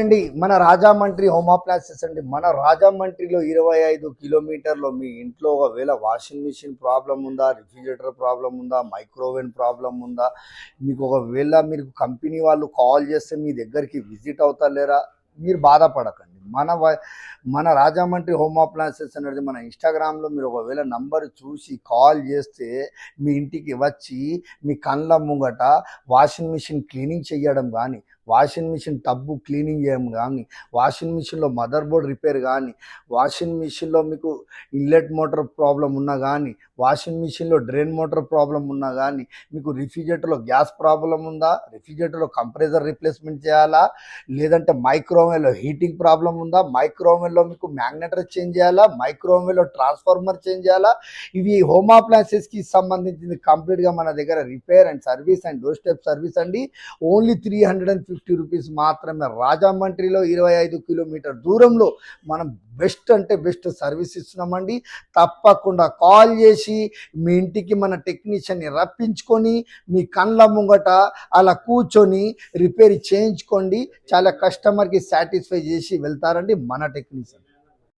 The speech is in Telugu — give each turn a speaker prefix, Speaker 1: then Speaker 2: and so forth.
Speaker 1: అండి మన రాజామండ్రి హోమ్ అప్లయన్సెస్ అండి. మన రాజామండ్రిలో 25 కిలోమీటర్లో మీ ఇంట్లో ఒకవేళ వాషింగ్ మిషన్ ప్రాబ్లం ఉందా, రిఫ్రిజిరేటర్ ప్రాబ్లం ఉందా, మైక్రోవేవ్ ప్రాబ్లం ఉందా, మీకు ఒకవేళ మీరు కంపెనీ వాళ్ళు కాల్ చేస్తే మీ దగ్గరికి విజిట్ అవుతలేరా, మీరు బాధపడకండి. మన రాజామండ్రి హోమ్ అప్లయన్సెస్ అనేది మన ఇన్స్టాగ్రామ్లో మీరు ఒకవేళ నంబర్ చూసి కాల్ చేస్తే మీ ఇంటికి వచ్చి మీ కళ్ళ ముంగట వాషింగ్ మిషన్ క్లీనింగ్ చేయడం కానీ, వాషింగ్ మిషన్ టబ్బు క్లీనింగ్ చేయడం కానీ, వాషింగ్ మిషన్లో మదర్ బోర్డ్ రిపేర్ కానీ, వాషింగ్ మిషన్లో మీకు ఇన్లెట్ మోటార్ ప్రాబ్లం ఉన్నా కానీ, వాషింగ్ మిషన్లో డ్రైన్ మోటార్ ప్రాబ్లం ఉన్నా కానీ, మీకు రిఫ్రిజిరేటర్లో గ్యాస్ ప్రాబ్లం ఉందా, రిఫ్రిజిరేటర్లో కంప్రెసర్ రీప్లేస్మెంట్ చేయాలా, లేదంటే మైక్రోవేవ్లో హీటింగ్ ప్రాబ్లం ఉందా, మైక్రోవేవ్లో మీకు మ్యాగ్నెటర్ చేంజ్ చేయాలా, మైక్రోవేవ్లో ట్రాన్స్ఫార్మర్ చేంజ్ చేయాలా, ఇవి హోమ్ అప్లయన్సెస్కి సంబంధించింది కంప్లీట్గా మన దగ్గర repair and service and door step service అండి. ఓన్లీ 350 రూపీస్ మాత్రమే. రాజామండ్రిలో 25 కిలోమీటర్ దూరంలో మనం బెస్ట్ అంటే బెస్ట్ సర్వీస్ ఇస్తున్నామండి. తప్పకుండా కాల్ చేసి మీ ఇంటికి మన టెక్నీషియన్ని రప్పించుకొని మీ కళ్ళ ముంగట అలా కూర్చొని రిపేర్ చేయించుకోండి. చాలా కస్టమర్కి సాటిస్ఫై చేసి వెళ్తారండి మన టెక్నీషియన్.